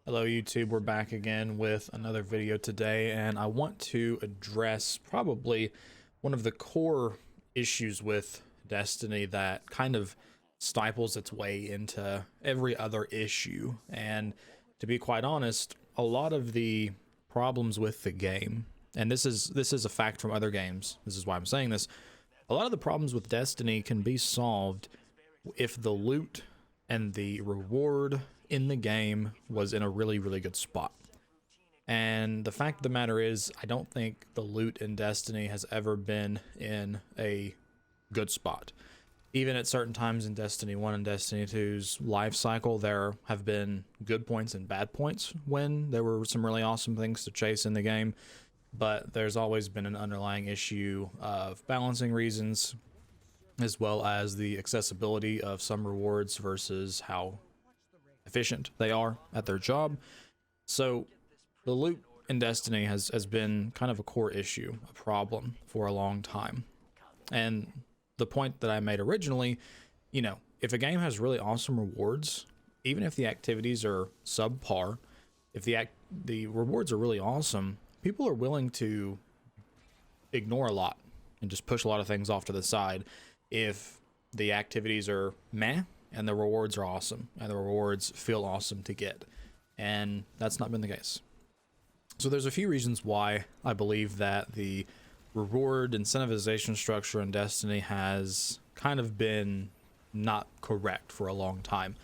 Hello YouTube, we're back again with another video today, and I want to address probably one of the core issues with Destiny that kind of stifles its way into every other issue. And to be quite honest, a lot of the problems with the game, and this is a fact from other games, this is why I'm saying this, a lot of the problems with Destiny can be solved if the loot and the reward in the game was in a really good spot. And the fact of the matter is, I don't think the loot in Destiny has ever been in a good spot. Even at certain times in Destiny 1 and Destiny 2's life cycle, there have been good points and bad points when there were some really awesome things to chase in the game, but there's always been an underlying issue of balancing reasons, as well as the accessibility of some rewards versus how efficient they are at their job. So the loot in Destiny has been kind of a core issue, a problem for a long time. And the point that I made originally, you know, if a game has really awesome rewards, even if the activities are subpar, if the rewards are really awesome, people are willing to ignore a lot and just push a lot of things off to the side if the activities are meh and the rewards are awesome and the rewards feel awesome to get. And that's not been the case. So there's a few reasons why I believe that the reward incentivization structure in Destiny has kind of been not correct for a long time.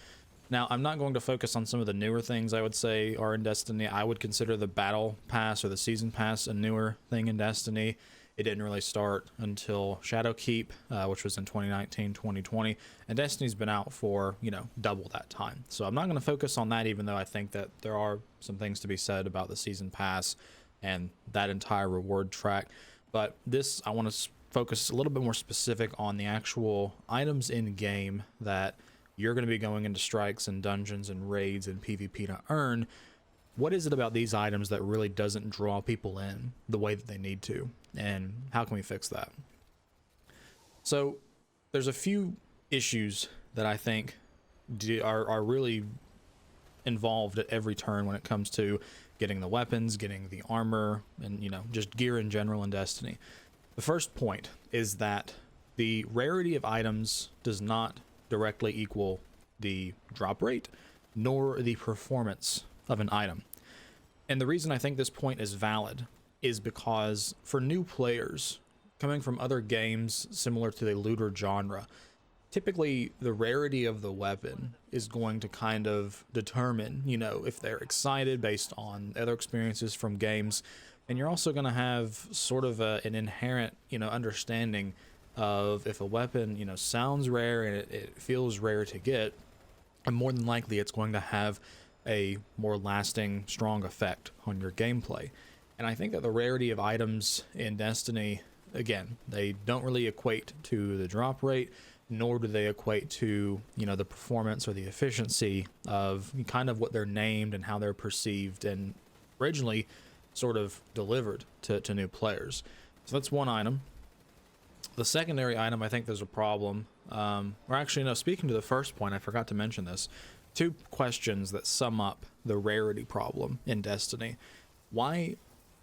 Now, I'm not going to focus on some of the newer things I would say are in Destiny. I would consider the Battle Pass or the Season Pass a newer thing in Destiny. It didn't really start until Shadowkeep, which was in 2019, 2020, and Destiny's been out for, you know, double that time. So I'm not going to focus on that, even though I think that there are some things to be said about the Season Pass and that entire reward track. But this, I want to focus a little bit more specific on the actual items in game that you're going to be going into strikes and dungeons and raids and PvP to earn. What is it about these items that really doesn't draw people in the way that they need to? And how can we fix that? So there's a few issues that I think are really involved at every turn when it comes to getting the weapons, getting the armor, and, you know, just gear in general in Destiny. The first point is that the rarity of items does not directly equal the drop rate nor the performance of an item. And the reason I think this point is valid is because for new players coming from other games similar to the looter genre, typically the rarity of the weapon is going to kind of determine, you know, if they're excited based on other experiences from games. And you're also going to have sort of an inherent, you know, understanding of if a weapon, you know, sounds rare and it feels rare to get, and more than likely it's going to have a more lasting, strong effect on your gameplay. And I think that the rarity of items in Destiny, again, they don't really equate to the drop rate, nor do they equate to, you know, the performance or the efficiency of kind of what they're named and how they're perceived and originally sort of delivered to new players. So that's one item. The secondary item, I think there's a problem. Or actually, no, speaking to the first point, I forgot to mention this. Two questions that sum up the rarity problem in Destiny. Why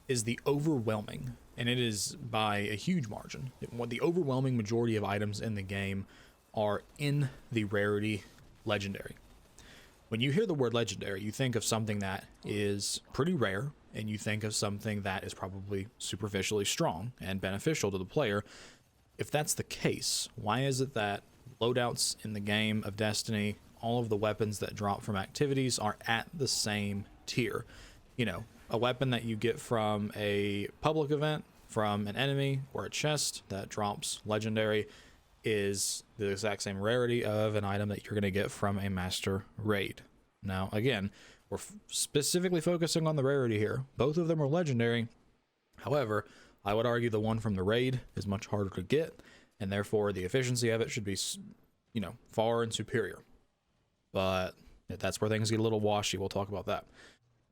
is the overwhelming, and it is by a huge margin, the overwhelming majority of items in the game are in the rarity legendary? When you hear the word legendary, you think of something that is pretty rare, and you think of something that is probably superficially strong and beneficial to the player. If that's the case, why is it that loadouts in the game of Destiny, all of the weapons that drop from activities are at the same tier? You know, a weapon that you get from a public event, from an enemy, or a chest that drops legendary is the exact same rarity of an item that you're going to get from a master raid. Now, again, we're specifically focusing on the rarity here. Both of them are legendary. However, I would argue the one from the raid is much harder to get, and therefore the efficiency of it should be, you know, far and superior. But that's where things get a little washy. We'll talk about that.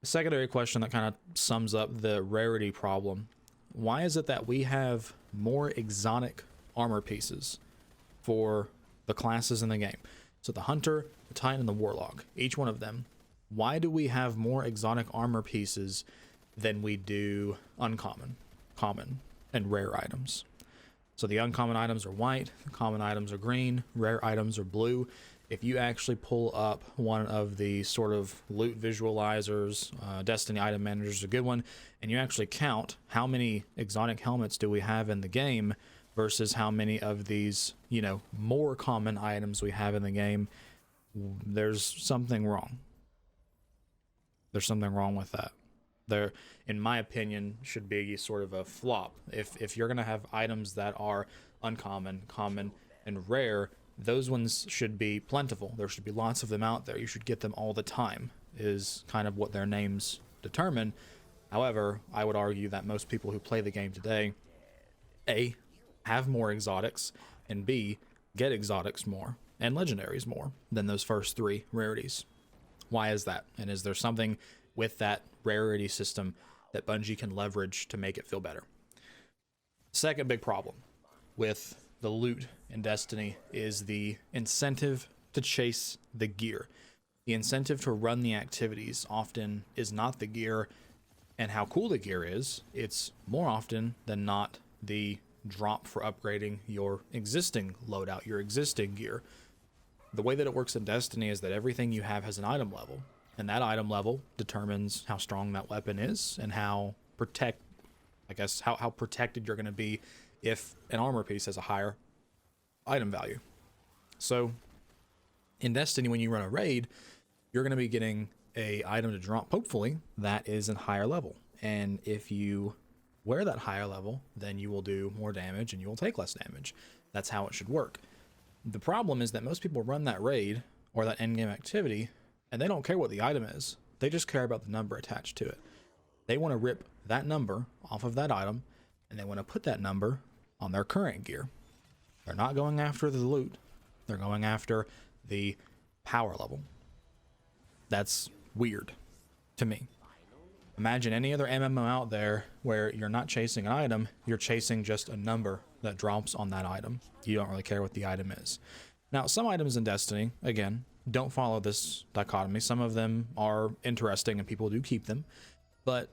The secondary question that kind of sums up the rarity problem. Why is it that we have more exotic armor pieces for the classes in the game? So the Hunter, the Titan, and the Warlock, each one of them Why do we have more exotic armor pieces than we do uncommon, common, and rare items? So the uncommon items are white, the common items are green, rare items are blue. If you actually pull up one of the sort of loot visualizers, Destiny item manager is a good one, and you actually count how many exotic helmets do we have in the game versus how many of these, you know, more common items we have in the game, there's something wrong. There's something wrong with that. There, in my opinion, should be sort of a flop. If you're gonna have items that are uncommon, common, and rare, those ones should be plentiful. There should be lots of them out there. You should get them all the time, is kind of what their names determine. However, I would argue that most people who play the game today, A, have more exotics, and B, get exotics more and legendaries more than those first three rarities. Why is that? And is there something with that rarity system that Bungie can leverage to make it feel better? Second big problem with the loot in Destiny is the incentive to chase the gear. The incentive to run the activities often is not the gear and how cool the gear is. It's more often than not the drop for upgrading your existing loadout, your existing gear. The way that it works in Destiny is that everything you have has an item level, and that item level determines how strong that weapon is and how how protected you're going to be if an armor piece has a higher item value. So in Destiny, when you run a raid, you're going to be getting a item to drop, hopefully, that is a higher level. And if you wear that higher level, then you will do more damage and you will take less damage. That's how it should work. The problem is that most people run that raid or that endgame activity and they don't care what the item is. They just care about the number attached to it. They want to rip that number off of that item and they want to put that number on their current gear. They're not going after the loot. They're going after the power level. That's weird to me. Imagine any other MMO out there where you're not chasing an item, you're chasing just a number that drops on that item. You don't really care what the item is. Now, some items in Destiny, again, don't follow this dichotomy. Some of them are interesting and people do keep them. But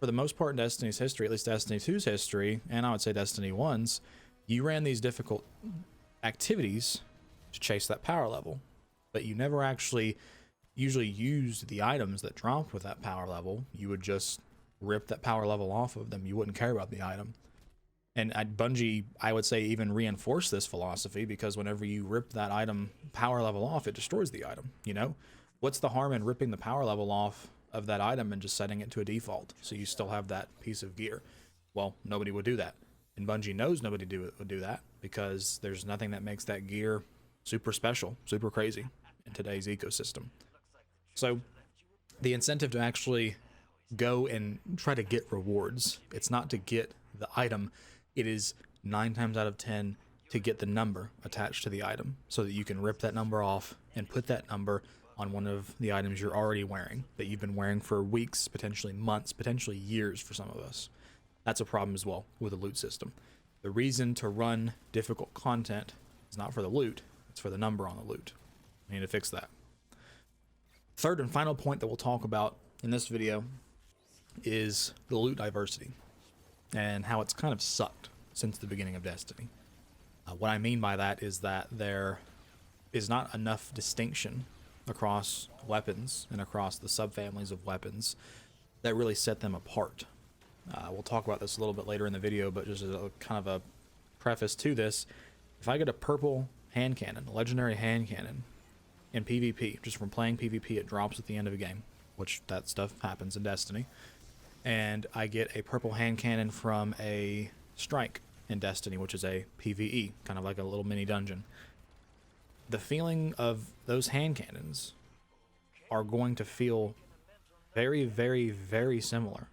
for the most part in Destiny's history, at least Destiny 2's history, and I would say Destiny 1's, you ran these difficult activities to chase that power level. But you never actually usually used the items that dropped with that power level. You would just rip that power level off of them. You wouldn't care about the item. And at Bungie, I would say, even reinforce this philosophy, because whenever you rip that item power level off, it destroys the item. You know, what's the harm in ripping the power level off of that item and just setting it to a default so you still have that piece of gear? Well, nobody would do that. And Bungie knows nobody would do that, because there's nothing that makes that gear super special, super crazy in today's ecosystem. So the incentive to actually go and try to get rewards, it's not to get the item, it is 9 times out of 10 to get the number attached to the item so that you can rip that number off and put that number on one of the items you're already wearing, that you've been wearing for weeks, potentially months, potentially years for some of us. That's a problem as well with the loot system. The reason to run difficult content is not for the loot, it's for the number on the loot. We need to fix that. Third and final point that we'll talk about in this video is the loot diversity and how it's kind of sucked since the beginning of Destiny. What I mean by that is that there is not enough distinction across weapons and across the subfamilies of weapons that really set them apart. We'll talk about this a little bit later in the video, but just as a kind of a preface to this, if I get a purple hand cannon, a legendary hand cannon, in PvP, just from playing PvP, it drops at the end of a game, which that stuff happens in Destiny, and I get a purple hand cannon from a strike in Destiny, which is a PvE, kind of like a little mini dungeon. The feeling of those hand cannons are going to feel very, very, very similar.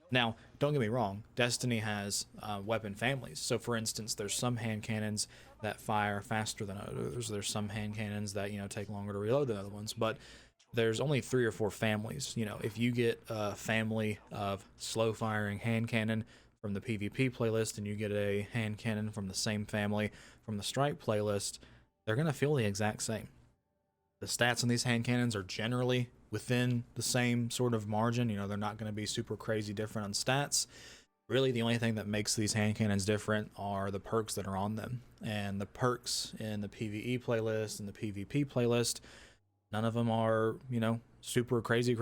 Now, don't get me wrong, Destiny has weapon families. So for instance, there's some hand cannons that fire faster than others. There's some hand cannons that, you know, take longer to reload than other ones, but there's only 3 or 4 families. You know, if you get a family of slow firing hand cannon from the PvP playlist and you get a hand cannon from the same family from the strike playlist, they're going to feel the exact same. The stats on these hand cannons are generally within the same sort of margin. You know, they're not going to be super crazy different on stats. Really, the only thing that makes these hand cannons different are the perks that are on them. And the perks in the PvE playlist and the PvP playlist, none of them are, you know, super crazy.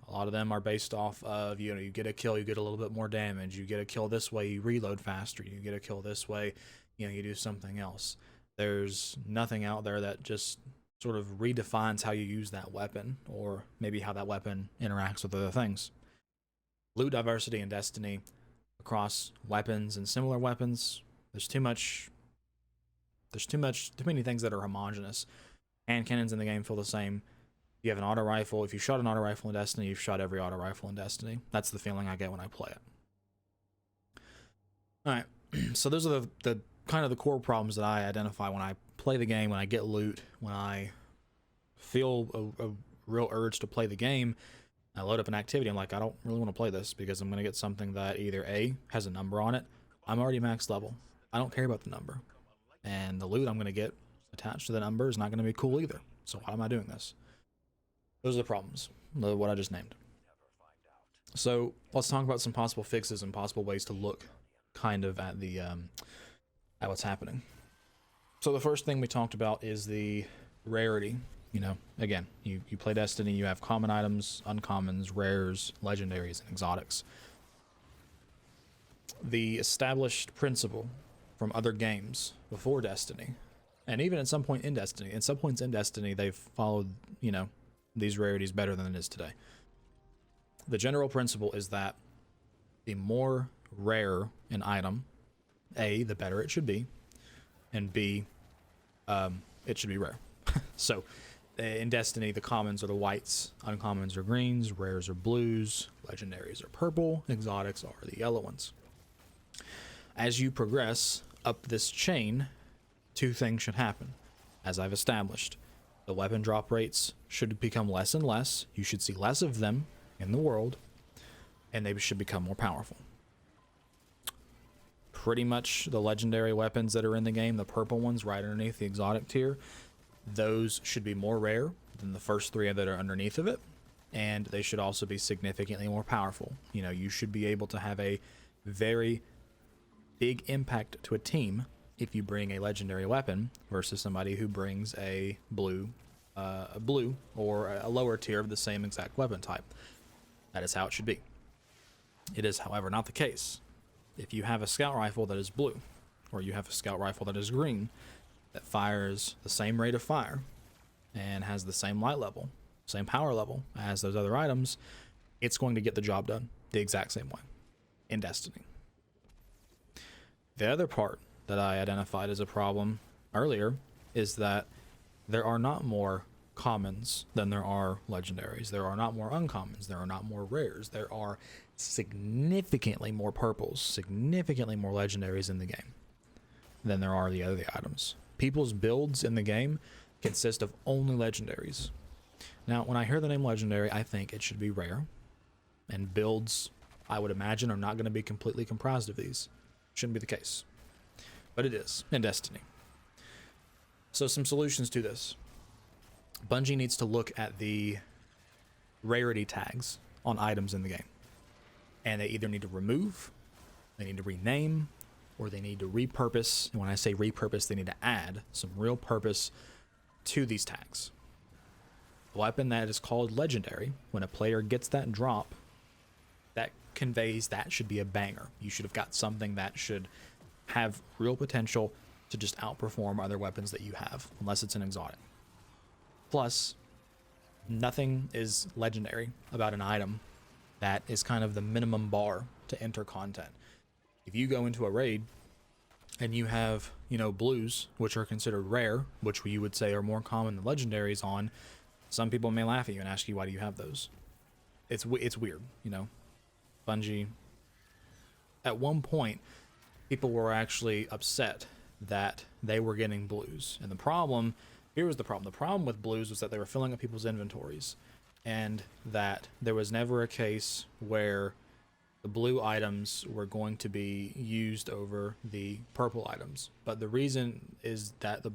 A lot of them are based off of, you know, you get a kill, you get a little bit more damage. You get a kill this way, you reload faster. You get a kill this way, you know, you do something else. There's nothing out there that just sort of redefines how you use that weapon, or maybe how that weapon interacts with other things. Loot diversity in Destiny across weapons and similar weapons, too many things that are homogenous. Hand cannons in the game feel the same. You have an auto rifle. If you shot an auto rifle in Destiny, you've shot every auto rifle in Destiny. That's the feeling I get when I play it. All right, so those are the kind of the core problems that I identify when I play the game, when I get loot, when I feel a real urge to play the game. I load up an activity. I'm like, I don't really want to play this because I'm going to get something that either A, has a number on it. I'm already max level. I don't care about the number. And the loot I'm going to get attached to the number is not going to be cool either. So why am I doing this? Those are the problems, what I just named. So let's talk about some possible fixes and possible ways to look kind of at the at what's happening. So the first thing we talked about is the rarity. You know, again, you play Destiny, you have common items, uncommons, rares, legendaries, and exotics. The established principle from other games before Destiny, and even at some point in Destiny, they've followed, you know, these rarities better than it is today. The general principle is that the more rare an item, A, the better it should be, and B, it should be rare. So in Destiny, the commons are the whites, uncommons are greens, rares are blues, legendaries are purple, exotics are the yellow ones. As you progress up this chain, two things should happen. As I've established, the weapon drop rates should become less and less. You should see less of them in the world, and they should become more powerful. Pretty much the legendary weapons that are in the game, the purple ones right underneath the exotic tier, those should be more rare than the first three that are underneath of it, and they should also be significantly more powerful. You know, you should be able to have a very big impact to a team if you bring a legendary weapon versus somebody who brings a blue or a lower tier of the same exact weapon type. That is how it should be. It is, however, not the case. If you have a scout rifle that is blue, or you have a scout rifle that is green, that fires the same rate of fire and has the same light level, same power level as those other items, it's going to get the job done the exact same way in Destiny. The other part that I identified as a problem earlier is that there are not more commons than there are legendaries. There are not more uncommons. There are not more rares. There are significantly more purples, significantly more legendaries in the game than there are the other items. People's builds in the game consist of only legendaries. Now, when I hear the name legendary, I think it should be rare, and builds, I would imagine, are not going to be completely comprised of these. Shouldn't be the case, but it is in Destiny. So some solutions to this. Bungie needs to look at the rarity tags on items in the game, and they either need to remove, they need to rename, or they need to repurpose. And when I say repurpose, they need to add some real purpose to these tags. A weapon that is called legendary, when a player gets that drop, that conveys that should be a banger. You should have got something that should have real potential to just outperform other weapons that you have, unless it's an exotic. Plus, nothing is legendary about an item that is kind of the minimum bar to enter content. If you go into a raid and you have, you know, blues, which are considered rare, which you would say are more common than legendaries on, some people may laugh at you and ask you, why do you have those? It's weird, you know. Bungie, at one point, people were actually upset that they were getting blues. And here was the problem. The problem with blues was that they were filling up people's inventories, and that there was never a case where the blue items were going to be used over the purple items. But the reason is that the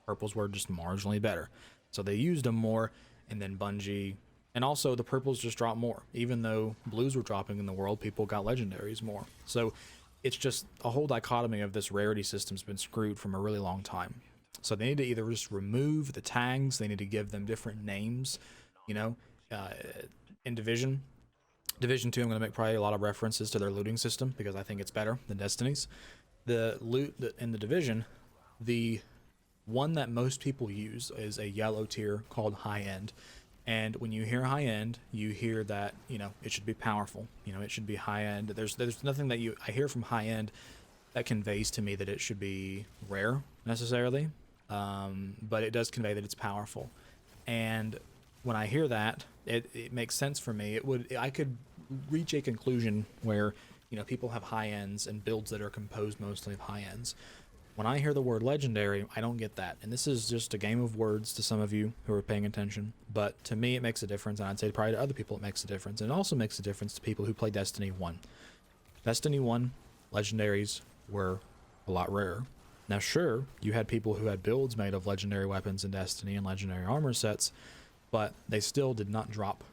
purples were just marginally better. So they used them more, and then Bungie, and also the purples just dropped more. Even though blues were dropping in the world, people got legendaries more. So it's just a whole dichotomy of this rarity system's been screwed from a really long time. So they need to either just remove the tags, they need to give them different names, you know. In Division 2, I'm going to make probably a lot of references to their looting system because I think it's better than Destiny's. The loot in the Division, the one that most people use is a yellow tier called high end. And when you hear high end, you hear that, you know, it should be powerful. You know, it should be high end. There's nothing that I hear from high end that conveys to me that it should be rare necessarily. But it does convey that it's powerful. And when I hear that, it makes sense for me. I could reach a conclusion where, you know, people have high ends and builds that are composed mostly of high ends. When I hear the word legendary, I don't get that. And this is just a game of words to some of you who are paying attention. But to me, it makes a difference. And I'd say probably to other people, it makes a difference. And it also makes a difference to people who play Destiny 1. Destiny 1, legendaries were a lot rarer. Now, sure, you had people who had builds made of legendary weapons in Destiny and legendary armor sets, but they still did not drop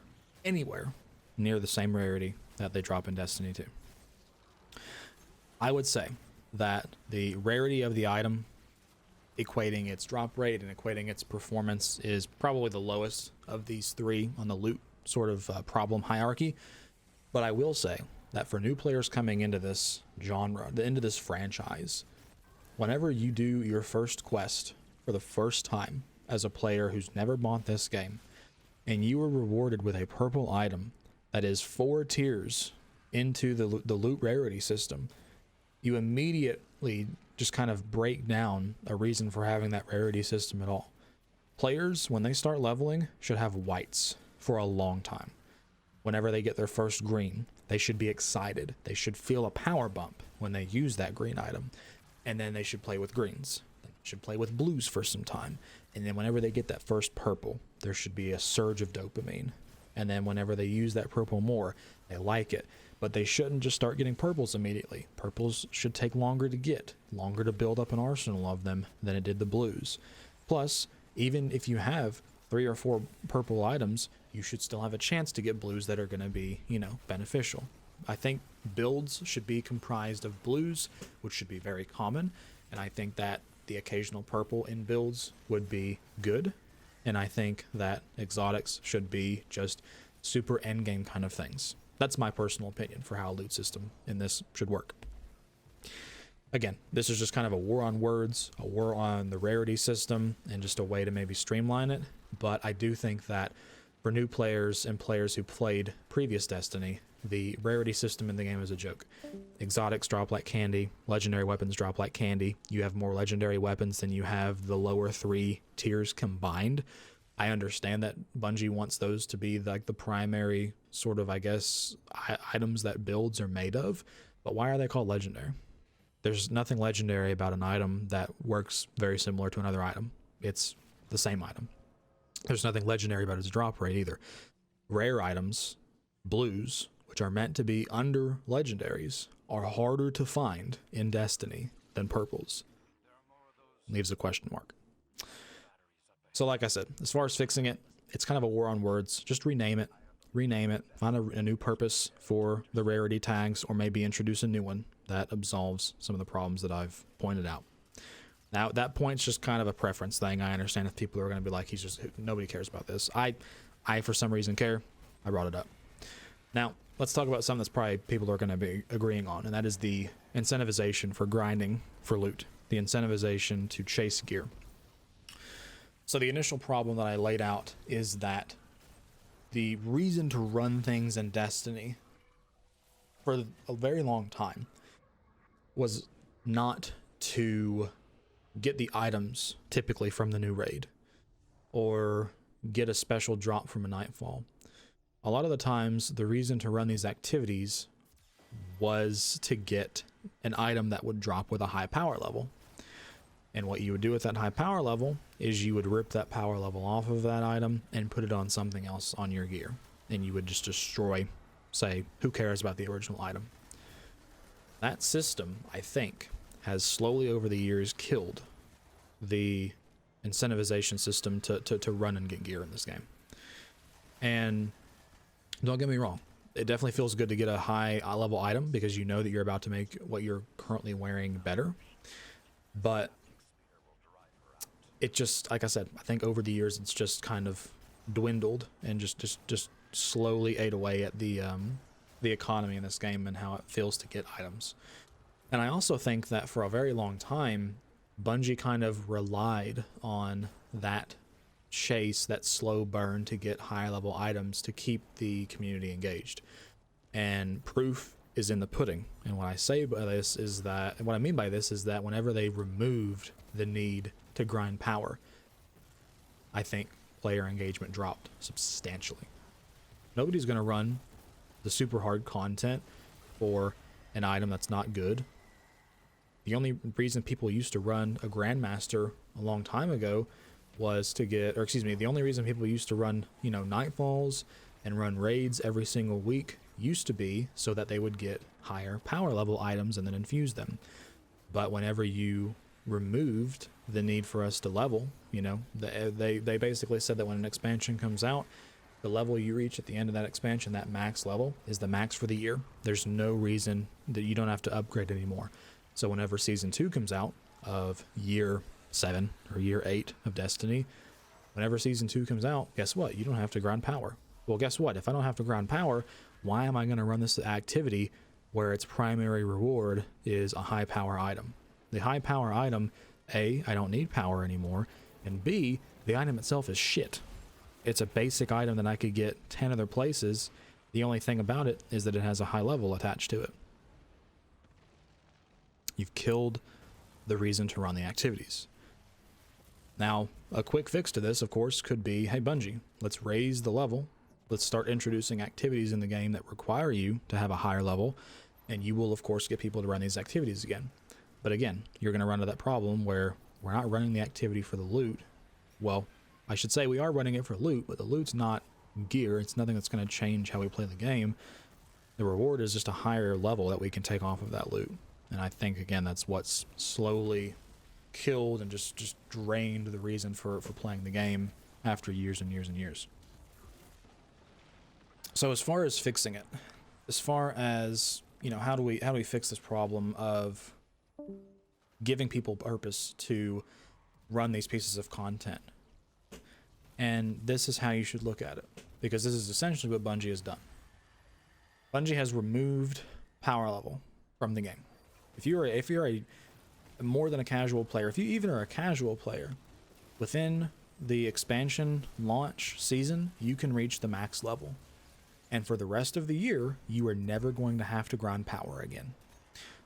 anywhere near the same rarity that they drop in Destiny 2. I would say that the rarity of the item equating its drop rate and equating its performance is probably the lowest of these three on the loot sort of problem hierarchy. But I will say that for new players coming into this genre, into this franchise, whenever you do your first quest for the first time as a player who's never bought this game, and you are rewarded with a purple item that is 4 tiers into the loot rarity system, you immediately just kind of break down a reason for having that rarity system at all. Players, when they start leveling, should have whites for a long time. Whenever they get their first green, they should be excited. They should feel a power bump when they use that green item. And then they should play with greens. They should play with blues for some time. And then whenever they get that first purple, there should be a surge of dopamine. And then whenever they use that purple more, they like it. But they shouldn't just start getting purples immediately. Purples should take longer to get, longer to build up an arsenal of them than it did the blues. Plus, even if you have 3 or 4 purple items, you should still have a chance to get blues that are going to be, you know, beneficial. I think builds should be comprised of blues, which should be very common. And I think that the occasional purple in builds would be good. And I think that exotics should be just super endgame kind of things. That's my personal opinion for how a loot system in this should work. Again, this is just kind of a war on words, a war on the rarity system, and just a way to maybe streamline it. But I do think that for new players and players who played previous Destiny, the rarity system in the game is a joke. Exotics drop like candy, legendary weapons drop like candy. You have more legendary weapons than you have the lower 3 tiers combined. I understand that Bungie wants those to be like the primary sort of, I guess, items that builds are made of, but why are they called legendary? There's nothing legendary about an item that works very similar to another item. It's the same item. There's nothing legendary about its drop rate either. Rare items, blues, which are meant to be under legendaries, are harder to find in Destiny than purples. Leaves a question mark. So like I said, as far as fixing it, it's kind of a war on words. Just rename it, find a new purpose for the rarity tags, or maybe introduce a new one that absolves some of the problems that I've pointed out. Now, at that point's just kind of a preference thing. I understand if people are going to be like, nobody cares about this. I for some reason care. I brought it up. Now, let's talk about something that's probably people are going to be agreeing on, and that is the incentivization for grinding for loot, the incentivization to chase gear. So the initial problem that I laid out is that the reason to run things in Destiny for a very long time was not to get the items typically from the new raid or get a special drop from a nightfall. A lot of the times the reason to run these activities was to get an item that would drop with a high power level. And what you would do with that high power level is you would rip that power level off of that item and put it on something else on your gear. And you would just destroy, say, who cares about the original item? That system, I think, has slowly over the years killed the incentivization system to run and get gear in this game. And don't get me wrong, it definitely feels good to get a high level item because you know that you're about to make what you're currently wearing better. But it just, like I said, I think over the years it's just kind of dwindled and just slowly ate away at the economy in this game and how it feels to get items. And I also think that for a very long time, Bungie kind of relied on that chase, that slow burn to get high level items to keep the community engaged. And proof is in the pudding. And what I say by this is that, what I mean by this is that whenever they removed the need to grind power, I think player engagement dropped substantially. Nobody's going to run the super hard content for an item that's not good. The only reason people used to run a Grandmaster a long time ago was to get, or excuse me, the only reason people used to run, you know, Nightfalls and run raids every single week used to be so that they would get higher power level items and then infuse them. But whenever you removed the need for us to level, you know, they basically said that when an expansion comes out, the level you reach at the end of that expansion, that max level, is the max for the year. There's no reason that you don't have to upgrade anymore. So whenever Season 2 comes out of Year 7 or Year 8 of Destiny, whenever Season 2 comes out, guess what? You don't have to grind power. Well, guess what? If I don't have to grind power, why am I going to run this activity where its primary reward is a high power item? The high power item, A, I don't need power anymore, and B, the item itself is shit. It's a basic item that I could get 10 other places. The only thing about it is that it has a high level attached to it. You've killed the reason to run the activities. Now, a quick fix to this, of course, could be, hey Bungie, let's raise the level. Let's start introducing activities in the game that require you to have a higher level, and you will, of course, get people to run these activities again. But again, you're going to run into that problem where we're not running the activity for the loot. Well, I should say we are running it for loot, but the loot's not gear. It's nothing that's going to change how we play the game. The reward is just a higher level that we can take off of that loot. And I think, again, that's what's slowly killed and just drained the reason for playing the game after years and years and years. So as far as fixing it, as far as, you know, how do we fix this problem of giving people purpose to run these pieces of content? And this is how you should look at it, because this is essentially what Bungie has done. Bungie has removed power level from the game. If you're a more than a casual player, if you even are a casual player, within the expansion launch season, you can reach the max level. And for the rest of the year, you are never going to have to grind power again.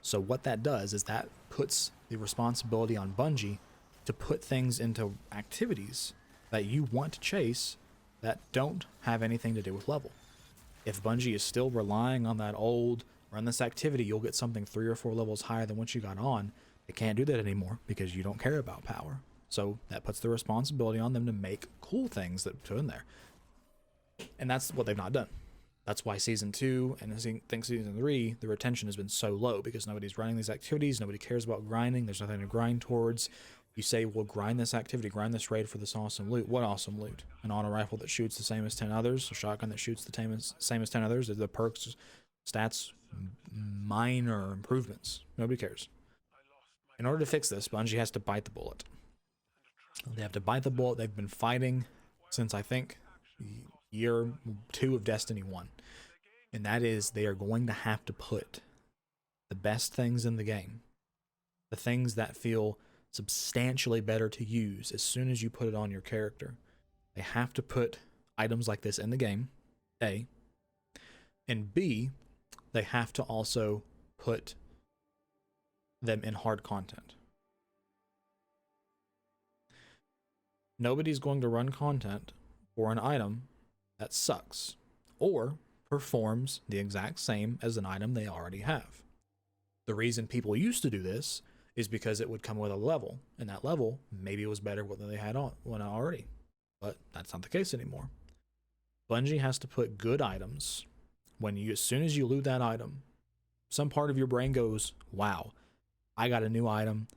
So what that does is that puts the responsibility on Bungie to put things into activities that you want to chase that don't have anything to do with level. If Bungie is still relying on that old, run this activity, you'll get something 3 or 4 levels higher than what you got on, they can't do that anymore because you don't care about power. So that puts the responsibility on them to make cool things that put in there. And that's what they've not done. That's why Season 2 and I think Season 3, the retention has been so low because nobody's running these activities, nobody cares about grinding, there's nothing to grind towards. You say, well, grind this activity, grind this raid for this awesome loot. What awesome loot? An auto rifle that shoots the same as 10 others, a shotgun that shoots the same as 10 others, the perks, stats, minor improvements. Nobody cares. In order to fix this, Bungie has to bite the bullet. They have to bite the bullet. They've been fighting since, I think, Year 2 of Destiny 1. And that is, they are going to have to put the best things in the game, the things that feel substantially better to use as soon as you put it on your character. They have to put items like this in the game, A. And B, they have to also put them in hard content. Nobody's going to run content for an item that sucks or performs the exact same as an item they already have. The reason people used to do this is because it would come with a level, and that level maybe was better than they had on already, but that's not the case anymore. Bungie has to put good items when you, as soon as you loot that item, some part of your brain goes, wow, I got a new item.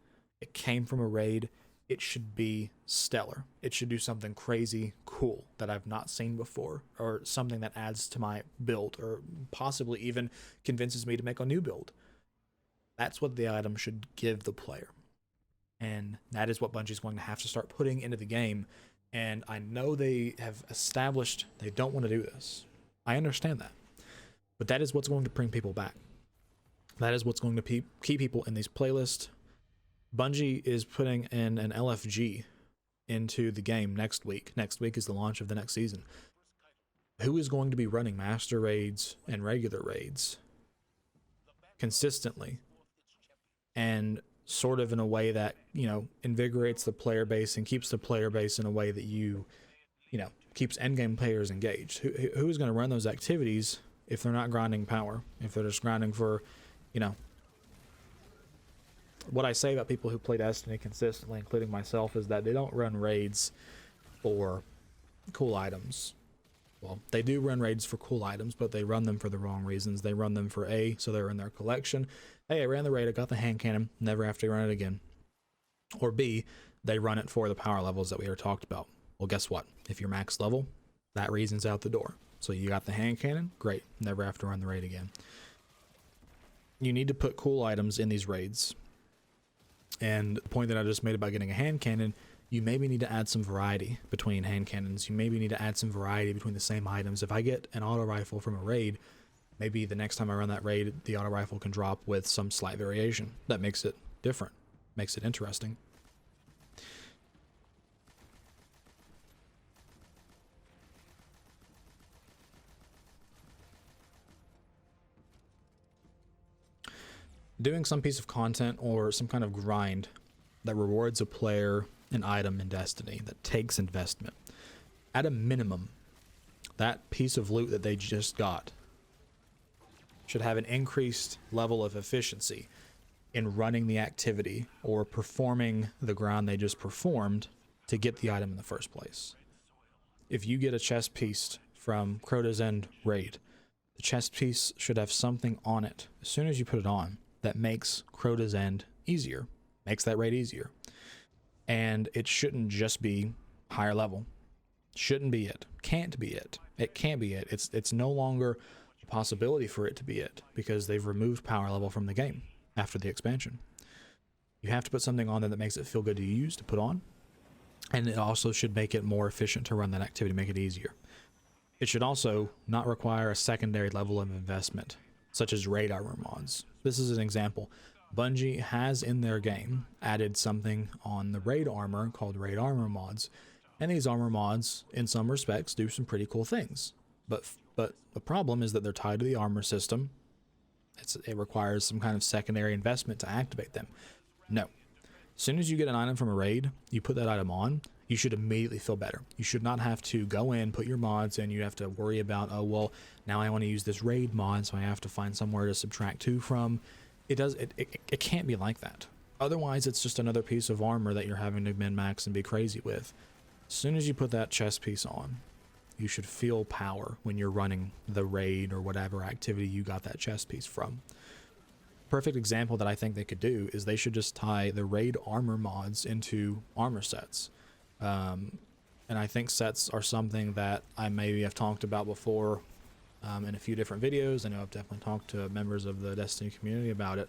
It came from a raid. it should be stellar. It should do something crazy cool that I've not seen before, or something that adds to my build, or possibly even convinces me to make a new build. That's what the item should give the player. And that is what Bungie's going to have to start putting into the game. And I know they have established they don't want to do this. I understand that. But that is what's going to bring people back. That is what's going to keep people in these playlists. Bungie is putting in an LFG into the game next week. Next week is the launch of the next season. Who is going to be running master raids and regular raids consistently, and sort of in a way that, you know, invigorates the player base and keeps the player base in a way that you know, keeps endgame players engaged? Who is going to run those activities if they're not grinding power, if they're just grinding for, you know, what I say about people who play Destiny consistently, including myself, is that they don't run raids for cool items. Well, they do run raids for cool items, but they run them for the wrong reasons. They run them for A, so they're in their collection. Hey, I ran the raid, I got the hand cannon, never have to run it again. Or B, they run it for the power levels that we already talked about. Well, guess what? If you're max level, that reason's out the door. So you got the hand cannon, great, never have to run the raid again. You need to put cool items in these raids. And the point that I just made about getting a hand cannon, you maybe need to add some variety between hand cannons. You maybe need to add some variety between the same items. If I get an auto rifle from a raid, maybe the next time I run that raid, the auto rifle can drop with some slight variation. That makes it different, makes it interesting. Doing some piece of content or some kind of grind that rewards a player an item in Destiny that takes investment. At a minimum, that piece of loot that they just got should have an increased level of efficiency in running the activity or performing the grind they just performed to get the item in the first place. If you get a chest piece from Crota's End raid, the chest piece should have something on it as soon as you put it on that makes Crota's End easier, makes that raid easier. And it shouldn't just be higher level. Shouldn't be it. Can't be it. It can't be it. It's no longer a possibility for it to be it, because they've removed power level from the game after the expansion. You have to put something on there that makes it feel good to use, to put on. And it also should make it more efficient to run that activity, make it easier. It should also not require a secondary level of investment, such as raid armor mods. This is an example. Bungie has in their game added something on the raid armor called raid armor mods, and these armor mods in some respects do some pretty cool things, but the problem is that they're tied to the armor system. It requires some kind of secondary investment to activate them. No, as soon as you get an item from a raid, you put that item on, you should immediately feel better. You should not have to go in, put your mods in, you have to worry about, oh well, now I want to use this raid mod, so I have to find somewhere to subtract 2 from. It can't be like that. Otherwise, it's just another piece of armor that you're having to min-max and be crazy with. As soon as you put that chest piece on, you should feel power when you're running the raid or whatever activity you got that chest piece from. Perfect example that I think they could do is they should just tie the raid armor mods into armor sets. And I think sets are something that I maybe have talked about before in a few different videos. I know I've definitely talked to members of the Destiny community about it.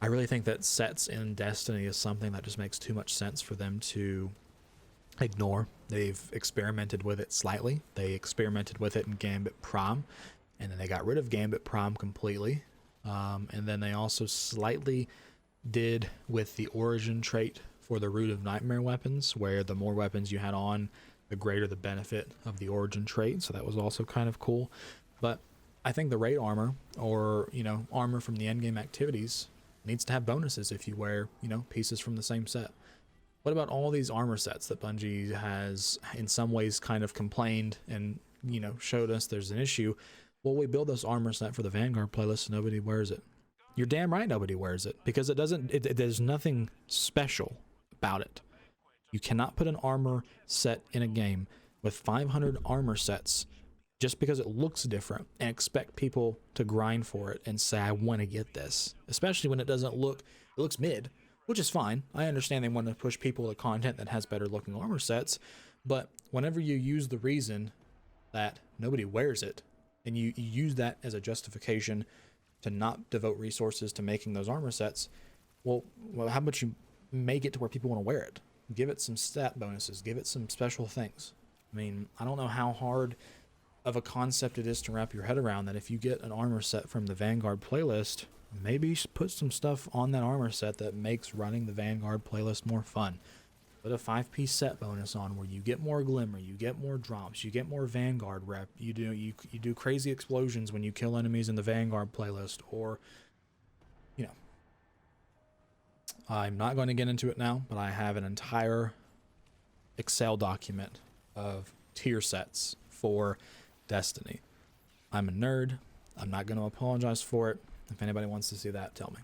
I really think that sets in Destiny is something that just makes too much sense for them to ignore. They've experimented with it slightly. They experimented with it in Gambit Prime, and then they got rid of Gambit Prime completely. And then they also slightly did with the origin trait for the Root of Nightmare weapons, where the more weapons you had on, the greater the benefit of the origin trait. So that was also kind of cool. But I think the raid armor, or, you know, armor from the endgame activities, needs to have bonuses if you wear, you know, pieces from the same set. What about all these armor sets that Bungie has in some ways kind of complained and, you know, showed us there's an issue? Well, we build this armor set for the Vanguard playlist and nobody wears it. You're damn right nobody wears it, because there's nothing special about it. You cannot put an armor set in a game with 500 armor sets just because it looks different and expect people to grind for it and say, I want to get this, especially when it doesn't look, it looks mid. which is fine. I understand they want to push people to content that has better looking armor sets, but whenever you use the reason that nobody wears it, and you use that as a justification to not devote resources to making those armor sets, well, how about you make it to where people want to wear it? Give it some stat bonuses, give it some special things. I mean, I don't know how hard of a concept it is to wrap your head around that if you get an armor set from the Vanguard playlist, maybe put some stuff on that armor set that makes running the Vanguard playlist more fun. Put a 5-piece set bonus on where you get more glimmer, you get more drops, you get more Vanguard rep, you do crazy explosions when you kill enemies in the Vanguard playlist, or you know, I'm not going to get into it now, but I have an entire Excel document of tier sets for Destiny. I'm a nerd. I'm not going to apologize for it. If anybody wants to see that, tell me.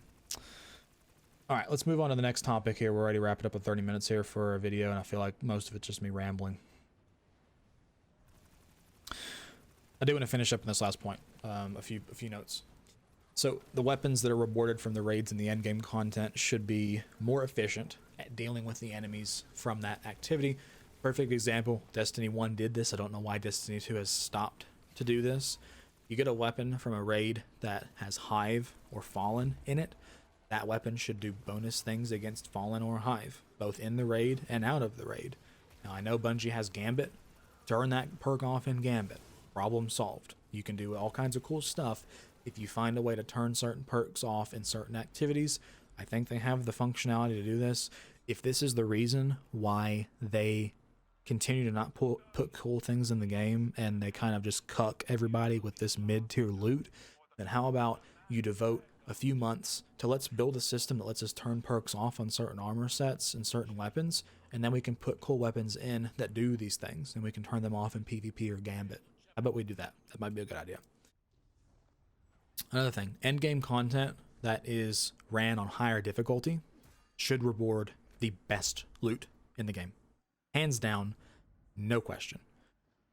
All right, let's move on to the next topic here. We're already wrapping up with 30 minutes here for a video, and I feel like most of it's just me rambling. I do want to finish up in this last point. A few notes. So the weapons that are rewarded from the raids and the endgame content should be more efficient at dealing with the enemies from that activity. Perfect example, Destiny 1 did this. I don't know why Destiny 2 has stopped to do this. You get a weapon from a raid that has Hive or Fallen in it. That weapon should do bonus things against Fallen or Hive, both in the raid and out of the raid. Now, I know Bungie has Gambit. Turn that perk off in Gambit. Problem solved. You can do all kinds of cool stuff if you find a way to turn certain perks off in certain activities. I think they have the functionality to do this. If this is the reason why they continue to not put cool things in the game and they kind of just cuck everybody with this mid-tier loot, then how about you devote a few months to let's build a system that lets us turn perks off on certain armor sets and certain weapons, and then we can put cool weapons in that do these things, and we can turn them off in PvP or Gambit. I bet we do that. That might be a good idea. Another thing, endgame content that is ran on higher difficulty should reward the best loot in the game. Hands down, no question.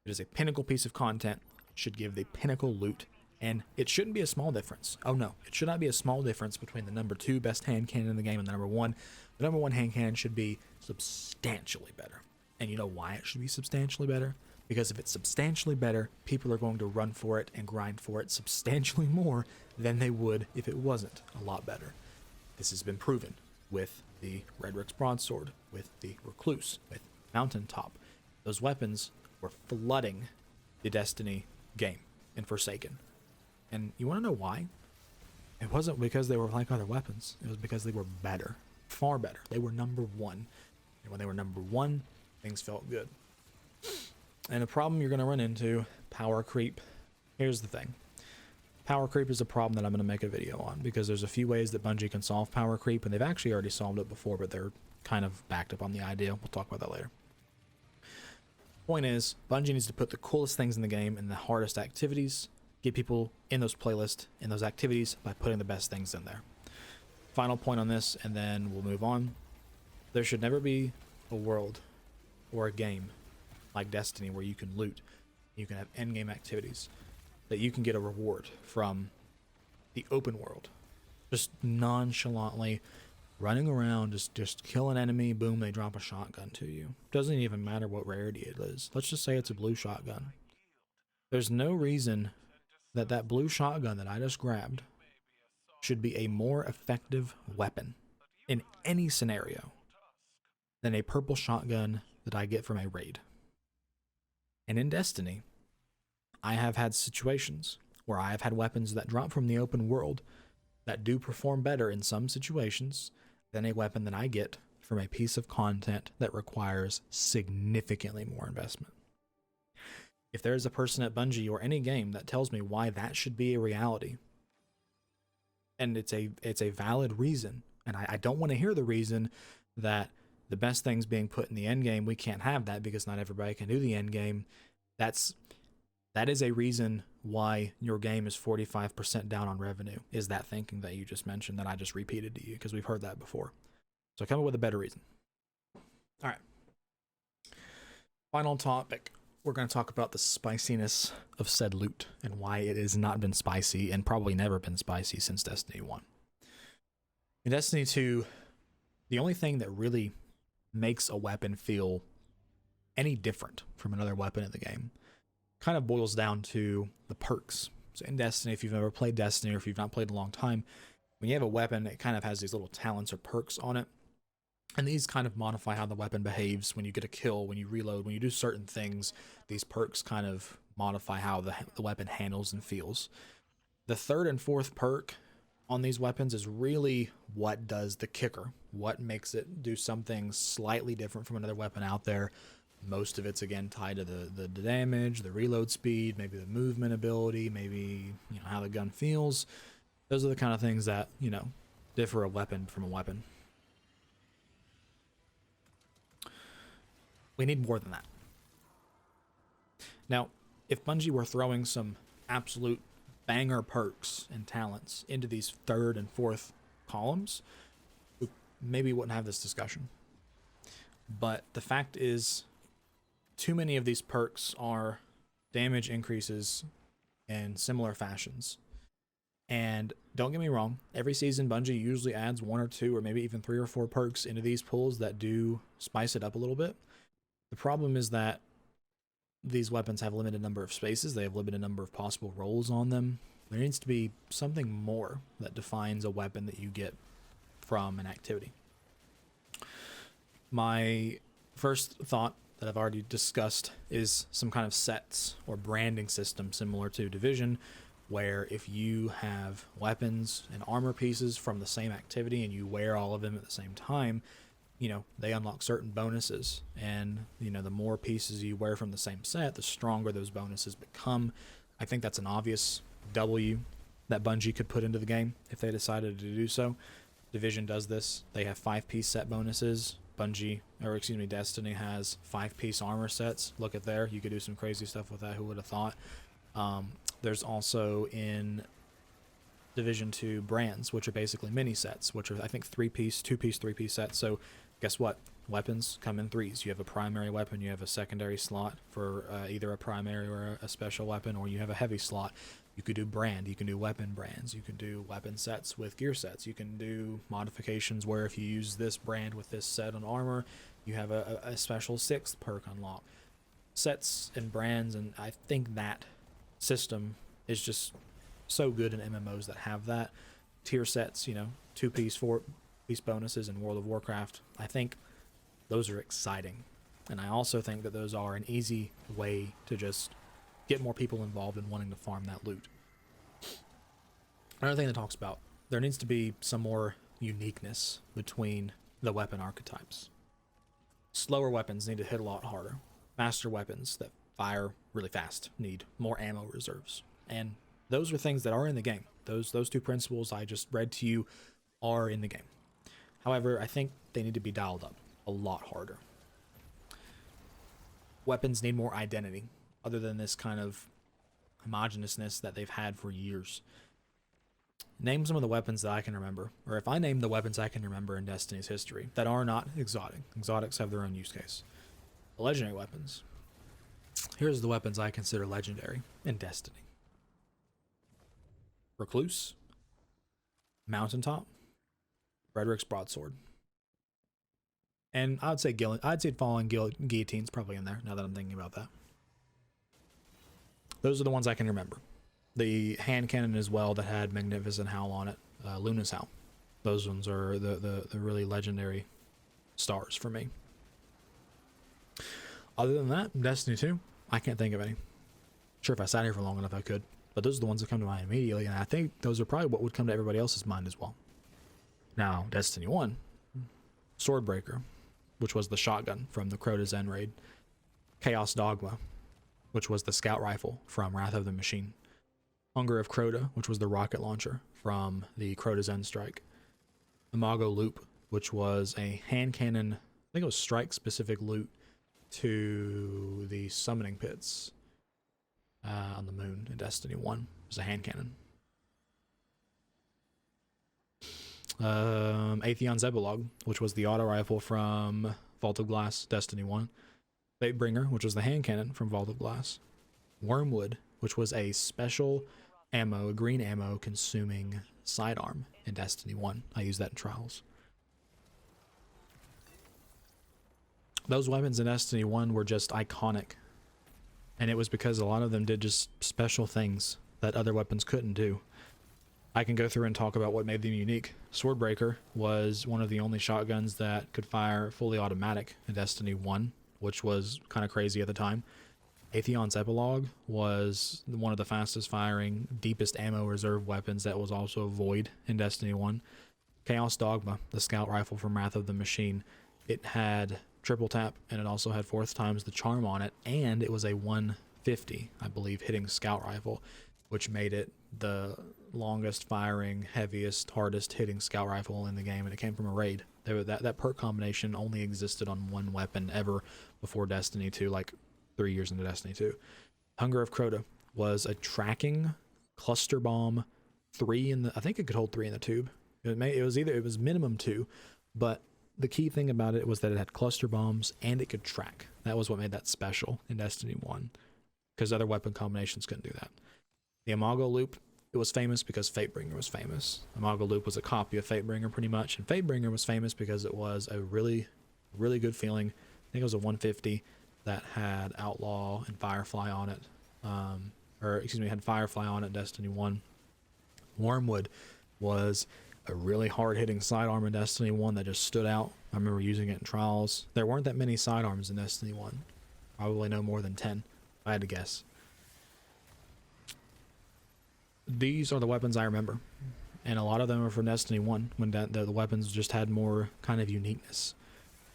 It is a pinnacle piece of content, should give the pinnacle loot, and it shouldn't be a small difference. Oh no, it should not be a small difference between the number 2 best hand cannon in the game and the number 1. The number 1 hand cannon should be substantially better. And you know why it should be substantially better? Because if it's substantially better, people are going to run for it and grind for it substantially more than they would if it wasn't a lot better. This has been proven with the Redrick's Broadsword, with the Recluse, with Mountaintop. Those weapons were flooding the Destiny game in Forsaken. And you want to know why? It wasn't because they were like other weapons. It was because they were better. Far better. They were number 1. And when they were number 1, things felt good. And a problem you're going to run into, power creep. Here's the thing. Power creep is a problem that I'm going to make a video on, because there's a few ways that Bungie can solve power creep, and they've actually already solved it before, but they're kind of backed up on the idea. We'll talk about that later. Point is, Bungie needs to put the coolest things in the game in the hardest activities, get people in those playlists, in those activities, by putting the best things in there. Final point on this, and then we'll move on. There should never be a world or a game like Destiny where you can loot, you can have endgame activities, that you can get a reward from the open world. Just nonchalantly running around, just kill an enemy, boom, they drop a shotgun to you. Doesn't even matter what rarity it is. Let's just say it's a blue shotgun. There's no reason that that blue shotgun that I just grabbed should be a more effective weapon in any scenario than a purple shotgun that I get from a raid. And in Destiny, I have had situations where I have had weapons that drop from the open world that do perform better in some situations than a weapon that I get from a piece of content that requires significantly more investment. If there is a person at Bungie or any game that tells me why that should be a reality, and it's a valid reason, and I don't want to hear the reason that the best things being put in the end game, we can't have that because not everybody can do the end game. That is a reason why your game is 45% down on revenue, is that thinking that you just mentioned that I just repeated to you, because we've heard that before. So come up with a better reason. All right. Final topic. We're going to talk about the spiciness of said loot and why it has not been spicy and probably never been spicy since Destiny 1. In Destiny 2, The only thing that really makes a weapon feel any different from another weapon in the game kind of boils down to the perks. So in Destiny, if you've never played Destiny or if you've not played in a long time, when you have a weapon, it kind of has these little talents or perks on it. And these kind of modify how the weapon behaves when you get a kill, when you reload, when you do certain things. These perks kind of modify how the weapon handles and feels. The third and fourth perk on these weapons is really what does the kicker, what makes it do something slightly different from another weapon out there. Most of it's again tied to the damage, the reload speed, maybe the movement ability, maybe how the gun feels. Those are the kind of things that differ a weapon from a weapon. We need more than that. Now, if Bungie were throwing some absolute banger perks and talents into these third and fourth columns, we maybe wouldn't have this discussion. But the fact is, too many of these perks are damage increases in similar fashions. And don't get me wrong, every season Bungie usually adds 1 or 2 or maybe even 3 or 4 perks into these pools that do spice it up a little bit. The problem is that these weapons have a limited number of spaces. They have a limited number of possible rolls on them. There needs to be something more that defines a weapon that you get from an activity. My first thought that I've already discussed is some kind of sets or branding system similar to Division, where if you have weapons and armor pieces from the same activity and you wear all of them at the same time, they unlock certain bonuses, and the more pieces you wear from the same set, the stronger those bonuses become. I think that's an obvious W that Bungie could put into the game if they decided to do so. Division does this. They have 5-piece set bonuses. Destiny has 5-piece armor sets. Look at there. You could do some crazy stuff with that. Who would have thought? There's also in Division 2 brands, which are basically mini sets, which are I think 3-piece, 2-piece, 3-piece sets. So guess what? Weapons come in threes. You have a primary weapon, you have a secondary slot for either a primary or a special weapon, or you have a heavy slot. You could do brand, you can do weapon brands, you can do weapon sets with gear sets, you can do modifications where if you use this brand with this set on armor, you have a special 6th perk unlock. Sets and brands, and I think that system is just so good in MMOs that have that. Tier sets, 2-piece, 4-piece bonuses in World of Warcraft. I think those are exciting. And I also think that those are an easy way to just get more people involved in wanting to farm that loot. Another thing that talks about, there needs to be some more uniqueness between the weapon archetypes. Slower weapons need to hit a lot harder. Faster weapons that fire really fast need more ammo reserves. And those are things that are in the game. Those 2 principles I just read to you are in the game. However, I think they need to be dialed up a lot harder. Weapons need more identity, other than this kind of homogeneousness that they've had for years. Name some of the weapons that I can remember, or if I name the weapons I can remember in Destiny's history that are not exotic. Exotics have their own use case. The legendary weapons. Here's the weapons I consider legendary in Destiny. Recluse, Mountaintop, Frederick's Broadsword. And I'd say Falling Guillotine's probably in there, now that I'm thinking about that. Those are the ones I can remember. The hand cannon as well that had Magnificent Howl on it, Luna's Howl. Those ones are the really legendary stars for me. Other than that, Destiny 2, I can't think of any. Sure, if I sat here for long enough I could. But those are the ones that come to mind immediately, and I think those are probably what would come to everybody else's mind as well. Now, Destiny 1, Swordbreaker, which was the shotgun from the Crota Zen raid. Chaos Dogma, which was the scout rifle from Wrath of the Machine. Hunger of Crota, which was the rocket launcher from the Crota Zen strike. Imago Loop, which was a hand cannon, I think it was strike-specific loot to the summoning pits on the moon in Destiny 1. It was a hand cannon. Atheon's Epilogue, which was the auto rifle from Vault of Glass, Destiny 1. Fatebringer, which was the hand cannon from Vault of Glass. Wormwood, which was a special ammo, green ammo consuming sidearm in Destiny 1. I used that in Trials. those weapons in Destiny 1 were just iconic. And it was because a lot of them did just special things that other weapons couldn't do. I can go through and talk about what made them unique. Swordbreaker was one of the only shotguns that could fire fully automatic in Destiny 1, which was kind of crazy at the time. Atheon's Epilogue was one of the fastest firing, deepest ammo reserve weapons that was also void in Destiny 1. Chaos Dogma, the scout rifle from Wrath of the Machine, it had triple tap and it also had 4th times the charm on it, and it was a 150, I believe, hitting scout rifle, which made it the longest firing, heaviest, hardest hitting scout rifle in the game, and it came from a raid. That perk combination only existed on one weapon ever before Destiny 2, like 3 years into Destiny 2. Hunger of Crota was a tracking cluster bomb, 3 in the, I think it could hold 3 in the tube. It was minimum 2, but the key thing about it was that it had cluster bombs and it could track. That was what made that special in Destiny 1, because other weapon combinations couldn't do that. The Imago Loop, it was famous because Fatebringer was famous. Imago Loop was a copy of Fatebringer pretty much, and Fatebringer was famous because it was a really, really good feeling. I think it was a 150 that had Outlaw and Firefly on it. Had Firefly on it, Destiny 1. Wormwood was a really hard-hitting sidearm in Destiny 1 that just stood out. I remember using it in Trials. There weren't that many sidearms in Destiny 1. Probably no more than 10, if I had to guess. These are the weapons I remember, and a lot of them are from Destiny 1, when the weapons just had more kind of uniqueness.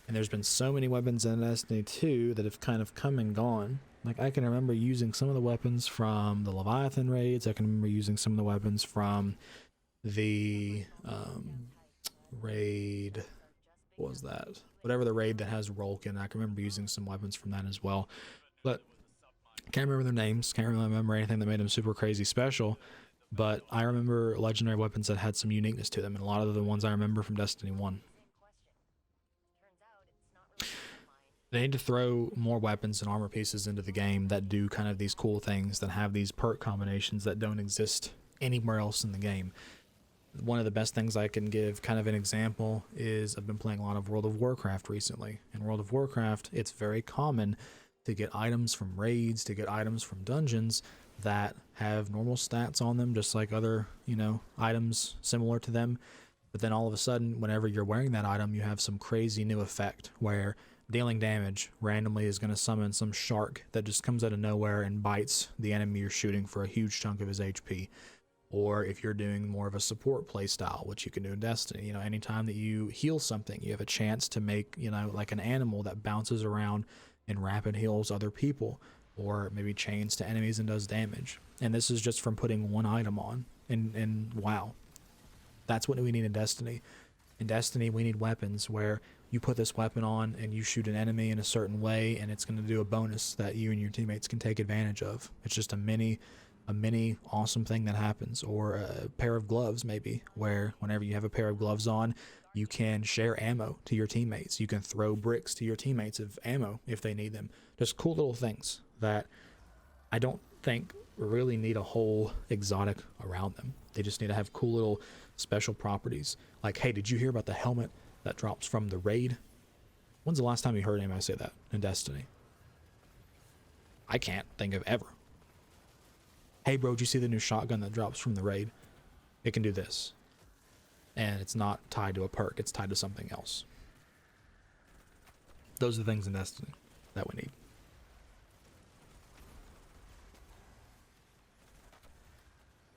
And there's been so many weapons in Destiny 2 that have kind of come and gone. Like, I can remember using some of the weapons from the Leviathan raids. I can remember using some of the weapons from the raid, what was that? Whatever the raid that has Rolkin, I can remember using some weapons from that as well. But can't remember their names, can't really remember anything that made them super crazy special. But I remember legendary weapons that had some uniqueness to them, and a lot of the ones I remember from Destiny 1. They need to throw more weapons and armor pieces into the game that do kind of these cool things, that have these perk combinations that don't exist anywhere else in the game. One of the best things I can give kind of an example is I've been playing a lot of World of Warcraft recently. In World of Warcraft, it's very common to get items from raids, to get items from dungeons that have normal stats on them, just like other, items similar to them. But then all of a sudden, whenever you're wearing that item, you have some crazy new effect where dealing damage randomly is going to summon some shark that just comes out of nowhere and bites the enemy you're shooting for a huge chunk of his HP. Or if you're doing more of a support playstyle, which you can do in Destiny, anytime that you heal something, you have a chance to make, like an animal that bounces around and rapid heals other people, or maybe chains to enemies and does damage. And this is just from putting one item on. And wow, that's what we need in Destiny. In Destiny, we need weapons where you put this weapon on and you shoot an enemy in a certain way, and it's going to do a bonus that you and your teammates can take advantage of. It's just a mini awesome thing that happens. Or a pair of gloves, maybe, where whenever you have a pair of gloves on, you can share ammo to your teammates. You can throw bricks to your teammates of ammo if they need them. Just cool little things that I don't think really need a whole exotic around them. They just need to have cool little special properties. Like, hey, did you hear about the helmet that drops from the raid? When's the last time you heard anybody say that in Destiny? I can't think of ever. Hey bro, did you see the new shotgun that drops from the raid? It can do this. And it's not tied to a perk, it's tied to something else. Those are the things in Destiny that we need.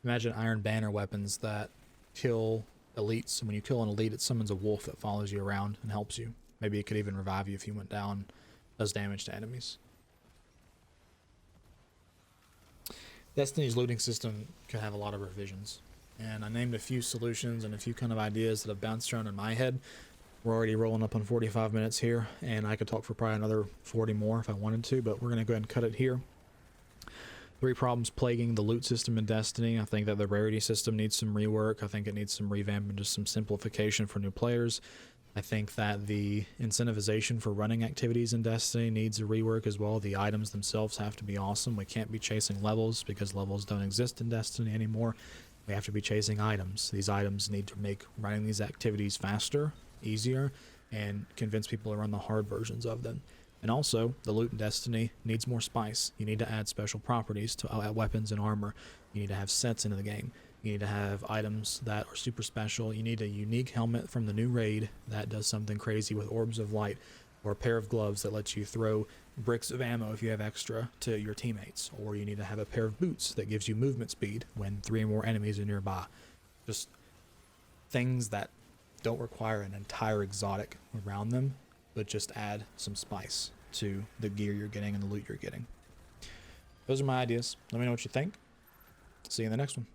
Imagine Iron Banner weapons that kill elites. When you kill an elite, it summons a wolf that follows you around and helps you. Maybe it could even revive you if you went down, does damage to enemies. Destiny's looting system could have a lot of revisions, and I named a few solutions and a few kind of ideas that have bounced around in my head. We're already rolling up on 45 minutes here, and I could talk for probably another 40 more if I wanted to, but we're going to go ahead and cut it here. 3 problems plaguing the loot system in Destiny. I think that the rarity system needs some rework. I think it needs some revamp and just some simplification for new players. I think that the incentivization for running activities in Destiny needs a rework as well. The items themselves have to be awesome. We can't be chasing levels because levels don't exist in Destiny anymore. We have to be chasing items. These items need to make running these activities faster, easier, and convince people to run the hard versions of them. And also, the loot in Destiny needs more spice. You need to add special properties to weapons and armor. You need to have sets into the game. You need to have items that are super special. You need a unique helmet from the new raid that does something crazy with orbs of light, or a pair of gloves that lets you throw bricks of ammo if you have extra to your teammates. Or you need to have a pair of boots that gives you movement speed when 3 or more enemies are nearby. Just things that don't require an entire exotic around them, but just add some spice to the gear you're getting and the loot you're getting. Those are my ideas. Let me know what you think. See you in the next one.